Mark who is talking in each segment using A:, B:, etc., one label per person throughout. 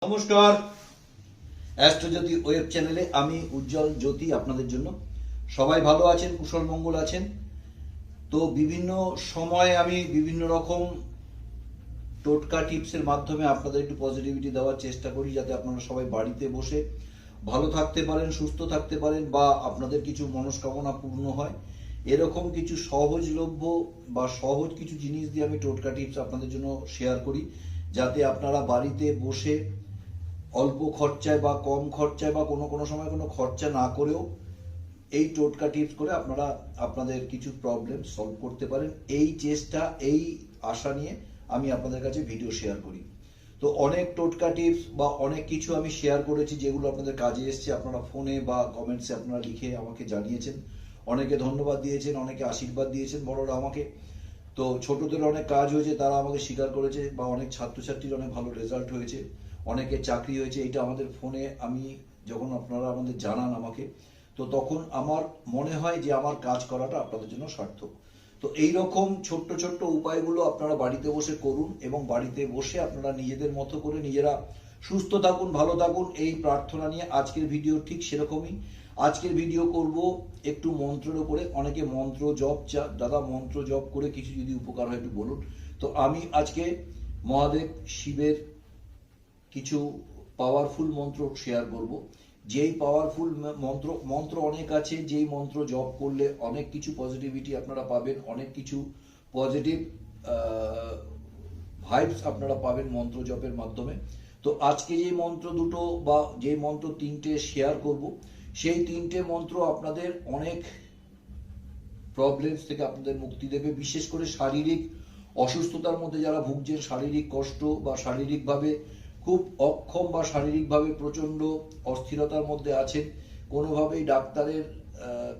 A: নমস্কার, অ্যাস্ট্রোজ্যোতি ওয়েব চ্যানেলে আমি উজ্জ্বল জ্যোতি আপনাদের জন্য। সবাই ভালো আছেন, কুশল মঙ্গল আছেন। তো বিভিন্ন সময়ে আমি বিভিন্ন রকম টোটকা টিপসের মাধ্যমে আপনাদের একটু পজিটিভিটি দেওয়ার চেষ্টা করি, যাতে আপনারা সবাই বাড়িতে বসে ভালো থাকতে পারেন, সুস্থ থাকতে পারেন, বা আপনাদের কিছু মনস্কামনা পূর্ণ হয়। এরকম কিছু সহজলভ্য বা সহজ কিছু জিনিস দিয়ে আমি টোটকা টিপস আপনাদের জন্য শেয়ার করি, যাতে আপনারা বাড়িতে বসে অল্প খরচায় বা কম খরচায় বা কোনো কোনো সময় কোনো খরচা না করেও এই টোটকা টিপস করে আপনারা আপনাদের কিছু প্রবলেম সলভ করতে পারেন। এই চেষ্টা, এই আশা নিয়ে আমি আপনাদের কাছে ভিডিও শেয়ার করি। তো অনেক টোটকা টিপস বা অনেক কিছু আমি শেয়ার করেছি যেগুলো আপনাদের কাজে এসছে। আপনারা ফোনে বা কমেন্টসে আপনারা লিখে আমাকে জানিয়েছেন। অনেকে ধন্যবাদ দিয়েছেন, অনেকে আশীর্বাদ দিয়েছেন বড়রা আমাকে। তো ছোটদের অনেক কাজ হয়েছে, তারা আমাকে স্বীকার করেছে, বা অনেক ছাত্রছাত্রীর অনেক ভালো রেজাল্ট হয়েছে, অনেকের চাকরি হয়েছে। এটা আমাদের ফোনে আমি যখন আপনারা আমাদের জানান আমাকে, তো তখন আমার মনে হয় যে আমার কাজ করাটা আপনাদের জন্য সার্থক। তো এই রকম ছোট্ট ছোট্ট উপায়গুলো আপনারা বাড়িতে বসে করুন, এবং বাড়িতে বসে আপনারা নিজেদের মতো করে নিজেরা সুস্থ থাকুন, ভালো থাকুন, এই প্রার্থনা নিয়ে আজকের ভিডিও ঠিক সেরকমই। আজকের ভিডিও করব একটু মন্ত্রের উপরে। অনেকে মন্ত্র জপ দাদা মন্ত্র জপ করে কিছু যদি উপকার হয় একটু বলুন। তো আমি আজকে মহাদেব শিবের কিছু পাওয়ারফুল মন্ত্র শেয়ার করব। যেই পাওয়ারফুল মন্ত্র অনেক আছে, যেই মন্ত্র জপ করলে অনেক কিছু পজিটিভিটি আপনারা পাবেন, অনেক কিছু পজিটিভ ভাইবস আপনারা পাবেন মন্ত্র জপের মাধ্যমে। তো আজকে যে মন্ত্র দুটো বা যে মন্ত্র তিনটে শেয়ার করব, সেই তিনটে মন্ত্র আপনাদের অনেক প্রবলেমস থেকে আপনাদের মুক্তি দেবে। বিশেষ করে শারীরিক অসুস্থতার মধ্যে যারা ভুগছেন, শারীরিক কষ্ট বা শারীরিকভাবে খুব অক্ষম বা শারীরিকভাবে প্রচন্ড অস্থিরতার মধ্যে আছেন, কোনোভাবেই ডাক্তারের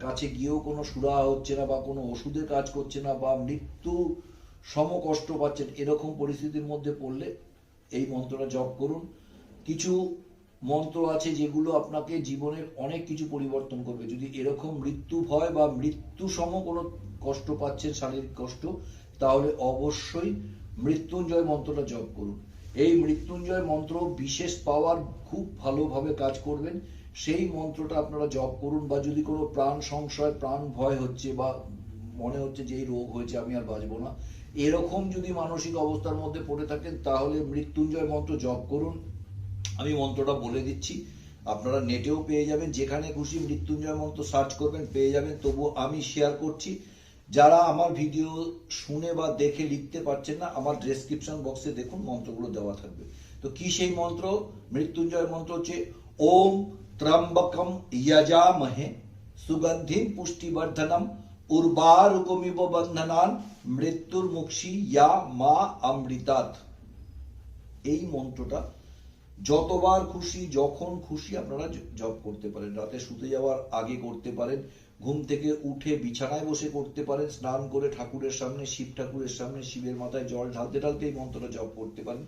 A: কাছে গিয়েও কোনো সুরাহা হচ্ছে না, বা কোনো ওষুধে কাজ করছে না, বা মৃত্যু সম কষ্ট পাচ্ছেন, এরকম পরিস্থিতির মধ্যে পড়লে এই মন্ত্রটা জপ করুন। কিছু মন্ত্র আছে যেগুলো আপনাকে জীবনের অনেক কিছু পরিবর্তন করবে। যদি এরকম মৃত্যু ভয় বা মৃত্যু সম কোনো কষ্ট পাচ্ছেন, শারীরিক কষ্ট, তাহলে অবশ্যই মৃত্যুঞ্জয় মন্ত্রটা জপ করুন। এই মৃত্যুঞ্জয় মন্ত্র বিশেষ পাওয়ার, খুব ভালোভাবে কাজ করবেন। সেই মন্ত্রটা আপনারা জপ করুন। বা যদি কোনো প্রাণ সংশয়, প্রাণ ভয় হচ্ছে, বা মনে হচ্ছে যে এই রোগ হয়েছে, আমি আর বাঁচবো না, এরকম যদি মানসিক অবস্থার মধ্যে পড়ে থাকেন, তাহলে মৃত্যুঞ্জয় মন্ত্র জপ করুন। আমি মন্ত্রটা বলে দিচ্ছি, আপনারা নেটেও পেয়ে যাবেন, যেখানে খুশি মৃত্যুঞ্জয় মন্ত্র সার্চ করবেন পেয়ে যাবেন। তবুও আমি শেয়ার করছি। যারা আমার ভিডিও শুনে বা দেখে লিখতে পারছেন না, আমার ডেসক্রিপশন বক্সে দেখুন, মন্ত্রগুলো দেওয়া থাকবে। তো কি সেই মন্ত্র? মৃত্যুঞ্জয় মন্ত্র হচ্ছে ওম ত্রম্বকম যজামহে সুগন্ধিম পুষ্টিবর্ধনম উর্বারুকমিব বন্ধনান মৃত্যুর মুক্ষী ইয়া মা অমৃতাৎ। এই মন্ত্রটা যতবার খুশি, যখন খুশি আপনারা জপ করতে পারেন। রাতে শুতে যাওয়ার আগে করতে পারেন, ঘুম থেকে উঠে বিছানায় বসে করতে পারেন, স্নান করে ঠাকুরের সামনে, শিব ঠাকুরের সামনে শিবের মাথায় জল ঢালতে ঢালতে এই মন্ত্রটা জপ করতে পারেন।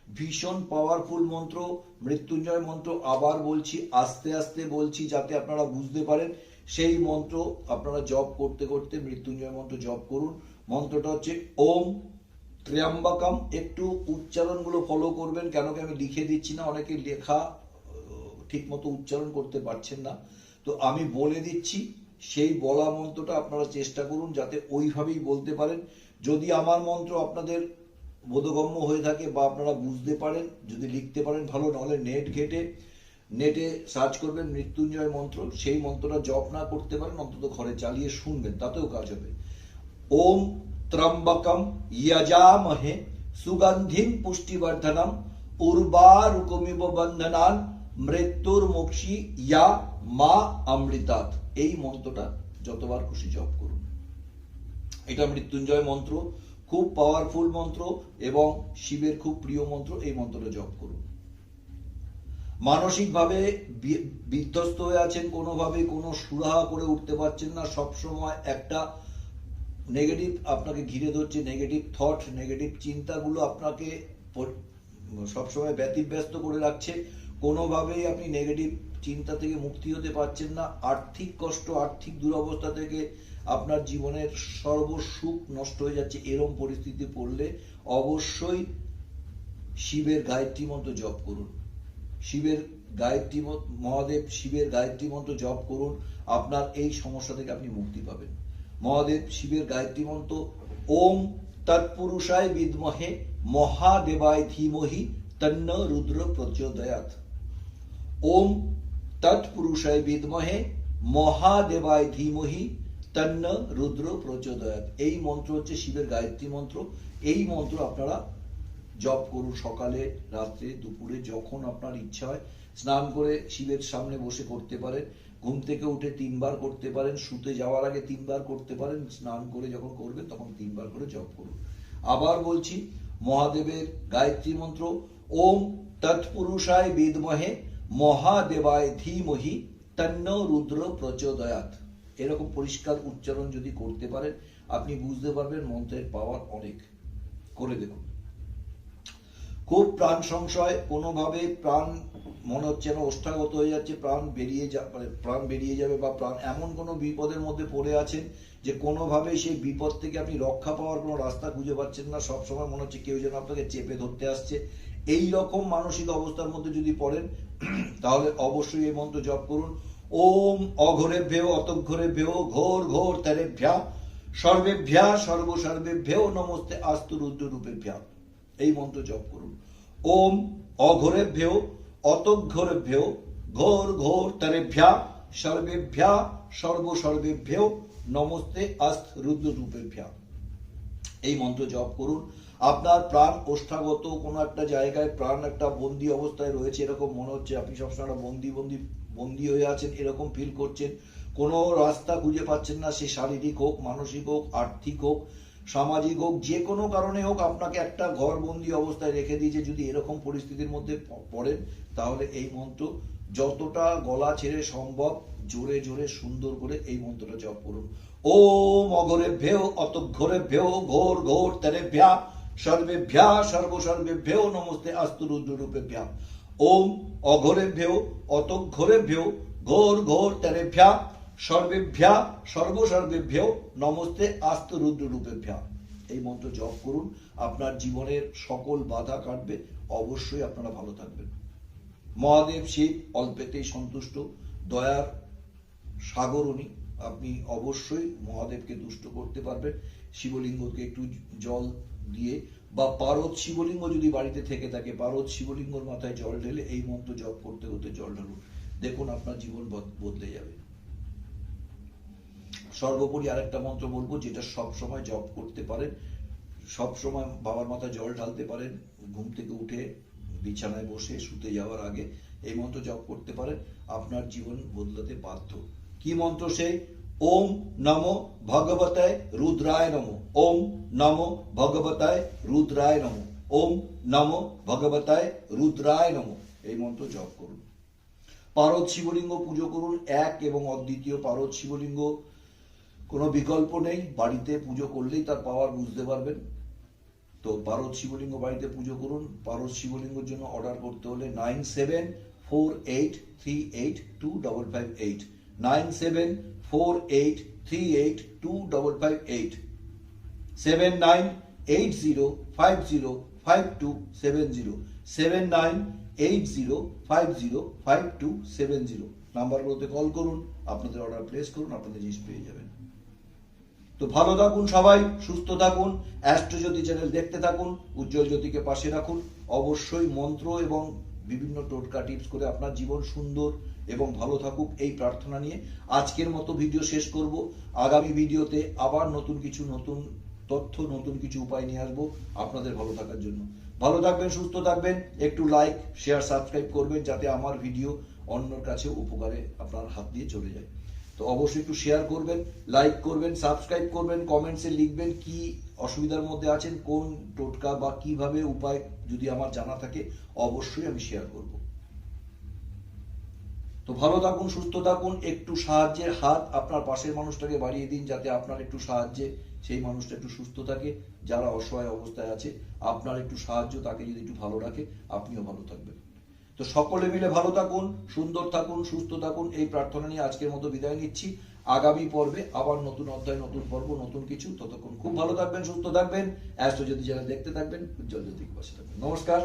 A: ভীষণ পাওয়ারফুল মন্ত্র, মৃত্যুঞ্জয় মন্ত্র। আবার বলছি, আস্তে আস্তে বলছি যাতে আপনারা বুঝতে পারেন। সেই মন্ত্র আপনারা জপ করতে করতে মৃত্যুঞ্জয় মন্ত্র জপ করুন। মন্ত্রটা হচ্ছে ওম ত্র্যম্বকম। একটু উচ্চারণগুলো ফলো করবেন, কেন কি আমি লিখে দিচ্ছি না, অনেকে লেখা ঠিক মতো উচ্চারণ করতে পারছেন না। তো আমি বলে দিচ্ছি, সেই বলা মন্ত্রটা আপনারা চেষ্টা করুন যাতে ওইভাবেই বলতে পারেন। যদি আমার মন্ত্র আপনাদের বোধগম্য হয়ে থাকে বা আপনারা বুঝতে পারেন, যদি লিখতে পারেন ভালো, নাহলে নেটে সার্চ করবেন মৃত্যুঞ্জয় মন্ত্র। সেই মন্ত্রটা জপ না করতে পারেন, অন্তত ঘরে চালিয়ে শুনবেন, তাতেও কাজ হবে। ওম ত্রম্বকম যজামহে সুগন্ধিম পুষ্টিবর্ধনম উর্বারুকমিব বন্ধনান মৃত্যুর মুক্ষী ইয়া মা অমৃতাৎ। এই মন্ত্রটা যতবার খুশি জপ করুন। এটা মৃত্যুঞ্জয় মন্ত্র, খুব পাওয়ারফুল মন্ত্র এবং শিবের খুব প্রিয় মন্ত্র। এই মন্ত্রটা জপ করুন। মানসিকভাবে বিধ্বস্ত হয়ে আছেন, কোনোভাবে কোনো সুরাহা করে উঠতে পারছেন না, সবসময় একটা নেগেটিভ আপনাকে ঘিরে ধরছে, নেগেটিভ থট, নেগেটিভ চিন্তাগুলো আপনাকে সবসময় ব্যতিব্যস্ত করে রাখছে, কোনোভাবেই আপনি নেগেটিভ চিন্তা থেকে মুক্তি হতে পারছেন না, আর্থিক কষ্ট, আর্থিক দুরবস্থা থেকে আপনার জীবনের সর্বসুখ নষ্ট হয়ে যাচ্ছে, এরকম পরিস্থিতি পড়লে অবশ্যই শিবের গায়ত্রী মন্ত্র জপ করুন। শিবের গায়ত্রী মহাদেব শিবের গায়ত্রী মন্ত্র জপ করুন, আপনার এই সমস্যা থেকে আপনি মুক্তি পাবেন। মহাদেব শিবের গায়ত্রী মন্ত্র ওম তৎপুরুষায় বিদ্মহে মহাদেবায় ধীমহি তন্ন রুদ্র প্রচোদয়াৎ। ওম তৎপুরুষায় বিদ্মহে মহাদেবায় ধীমহি তন্ন রুদ্র প্রচোদয়াৎ। এই মন্ত্র হচ্ছে শিবের গায়ত্রী মন্ত্র। এই মন্ত্র আপনারা জপ করুন সকালে, রাত্রে, দুপুরে, যখন আপনার ইচ্ছা হয়। স্নান করে শিবের সামনে বসে করতে পারেন, ঘুম থেকে উঠে 3 বার করতে পারেন, শুতে যাওয়ার আগে 3 বার করতে পারেন, স্নান করে যখন করবেন তখন 3 বার করে জপ করুন। আবার বলছি, মহাদেবের গায়ত্রী মন্ত্র ওম তৎপুরুষায় বিদ্মহে মহাদেবায় ধীমহি তন্ন রুদ্র প্রচোদয়াৎ। এরকম পরিষ্কার উচ্চারণ যদি করতে পারেন, আপনি বুঝতে পারবেন মন্ত্রের পাওয়ার অনেক। করে দেখুন। খুব প্রাণ সংশয়, কোনোভাবে প্রাণ মনে হচ্ছে না ওষ্ঠাগত হয়ে যাচ্ছে, প্রাণ বেরিয়ে যাবে, বা প্রাণ এমন কোনো বিপদের মধ্যে পড়ে আছেন যে কোনোভাবে সেই বিপদ থেকে আপনি রক্ষা পাওয়ার কোনো রাস্তা খুঁজে পাচ্ছেন না, সবসময় মনে হচ্ছে কেউ যেন আপনাকে চেপে ধরতে আসছে, এই রকম মানসিক অবস্থার মধ্যে যদি পড়েন তাহলে অবশ্যই এই মন্ত্র জপ করুন। ওম অঘোরেভ্যেও অতঘোরেভ্যেও ঘোর ঘোর তেরেভ্যা সর্বেভ্যা সর্বসর্বেভ্যেও নমস্তে আস্তু রুদ্র রূপেভ্যা। এই মন্ত্র জপ করুন। ওম অঘোরেভ্যেও অতঘোরেভ্যেও ঘোর ঘোর তেরেভ্যা সর্বেভ্যা সর্বসর্বেভ্যেও নমস্তে আস্ত রুদ্র রূপেভ্যা। এই মন্ত্র জপ করুন। আপনার প্রাণ ওষ্ঠাগত কোনো একটা জায়গায়, প্রাণ একটা বন্দি অবস্থায় রয়েছে, এরকম মনে হচ্ছে আপনি সবসময় বন্দি হয়ে আছেন, এরকম ফিল করছেন, কোনো রাস্তা খুঁজে পাচ্ছেন না, সে শারীরিক হোক, মানসিক হোক, আর্থিক হোক, সামাজিক হোক, যে কোনো কারণে হোক, আপনাকে একটা ঘরবন্দি অবস্থায় রেখে দিয়েছে। যদি এরকম পরিস্থিতির মধ্যে পড়েন তাহলে এই মন্ত্র যতটা গলা ছেড়ে সম্ভব জোরে জোরে সুন্দর করে এই মন্ত্রটা জপ করুন। ওম অঘোরেভ্যেও অতঘোরেভ্যেও ঘোর ঘোর তেরেভ্যা সর্বেভ্যা সর্বসর্বেভ্যেও নমস্তে আস্তু রুদ্র রূপেভ্যা। ওম অঘোরেভ্যেও অতঘোরেভ্যেও ঘোর ঘোর তেরেভ্যা সর্বেভ্যা সর্বসর্বেভ্যেও নমস্তে আস্তু রুদ্র রূপেভ্যা। এই মন্ত্র জপ করুন, আপনার জীবনের সকল বাধা কাটবে, অবশ্যই আপনারা ভালো থাকবেন। মহাদেব শিব অল্পেতেই সন্তুষ্ট, দয়ার সাগর উনি। আপনি অবশ্যই মহাদেবকে তুষ্ট করতে পারবেন। শিবলিঙ্গকে একটু জল দিয়ে, বা পারদ শিবলিঙ্গ যদি বাড়িতে থেকে থাকে, পারদ শিবলিঙ্গর মাথায় জল ঢেলে এই মন্ত্র জপ করতে করতে জল ঢালুন, দেখুন আপনার জীবন বদলে যাবে। সর্বোপরি আরেকটা মন্ত্র বলবো, যেটা সব সময় জপ করতে পারেন, সব সময় বাবার মাথায় জল ঢালতে পারেন, ঘুম থেকে উঠে বিছানায় বসে শুতে যাওয়ার আগে এই মন্ত্র জপ করতে পারেন, আপনার জীবন বদলাতে বাধ্য। কি মন্ত্র সেই? ওম নমো ভগবতায় রুদ্রায় নমো। ওম নমো ভগবতায় রুদ্রায় নমো। ওম নমো ভগবতায় রুদ্রায় নমো। এই মন্ত্র জপ করুন। পারদ শিবলিঙ্গ পুজো করুন, এক এবং অদ্বিতীয় পারদ শিবলিঙ্গ, কোনো বিকল্প নেই। বাড়িতে পুজো করলেই তার পাওয়ার বুঝতে পারবেন। তো পারদ শিবলিঙ্গ বাড়িতে পুজো করুন। পারদ শিবলিঙ্গের জন্য অর্ডার করতে হলে 9748382558 9748382558 7980505270 7980505270 নাম্বারগুলোতে কল করুন, আপনাদের অর্ডার প্লেস করুন, আপনাদের জিনিস পেয়ে যাবেন। তো ভালো থাকুন সবাই, সুস্থ থাকুন, অ্যাস্ট্রোজ্যোতি চ্যানেল দেখতে থাকুন, উজ্জ্বল জ্যোতিকে পাশে রাখুন। অবশ্যই মন্ত্র এবং বিভিন্ন টোটকা টিপস করে আপনার জীবন সুন্দর এবং ভালো থাকুক, এই প্রার্থনা নিয়ে আজকের মতো ভিডিও শেষ করব। আগামী ভিডিওতে আবার নতুন তথ্য, নতুন কিছু উপায় নিয়ে আসবো আপনাদের ভালো থাকার জন্য। ভালো থাকবেন, সুস্থ থাকবেন, একটু লাইক, শেয়ার, সাবস্ক্রাইব করবেন, যাতে আমার ভিডিও অন্যর কাছে উপকারে আপনার হাত দিয়ে চলে যায়। তো অবশ্যই একটু শেয়ার করবেন, লাইক করবেন, সাবস্ক্রাইব করবেন, কমেন্টসে লিখবেন কি অসুবিধার মধ্যে আছেন, কোন টোটকা বা কিভাবে উপায় যদি আমার জানা থাকে অবশ্যই আমি শেয়ার করব। তো ভালো থাকুন, সুস্থ থাকুন, একটু সাহায্যের হাত আপনার পাশের মানুষটাকে বাড়িয়ে দিন, যাতে আপনার একটু সাহায্যে সেই মানুষটা একটু সুস্থ থাকে। যারা অসহায় অবস্থায় আছে, আপনার একটু সাহায্য তাকে যদি একটু ভালো রাখে, আপনিও ভালো থাকবেন। তো সকলে মিলে ভালো থাকুন, সুন্দর থাকুন, সুস্থ থাকুন, এই প্রার্থনা নিয়ে আজকের মতো বিদায় নিচ্ছি। আগামী পর্বে আবার নতুন অধ্যায়, নতুন পর্ব, নতুন কিছু। ততক্ষণ খুব ভালো থাকবেন, সুস্থ থাকবেন, অ্যাস্ট্রোজ্যোতি চ্যানেল দেখতে থাকবেন, উজ্জ্বল জ্যোতির পাশে থাকবেন। নমস্কার।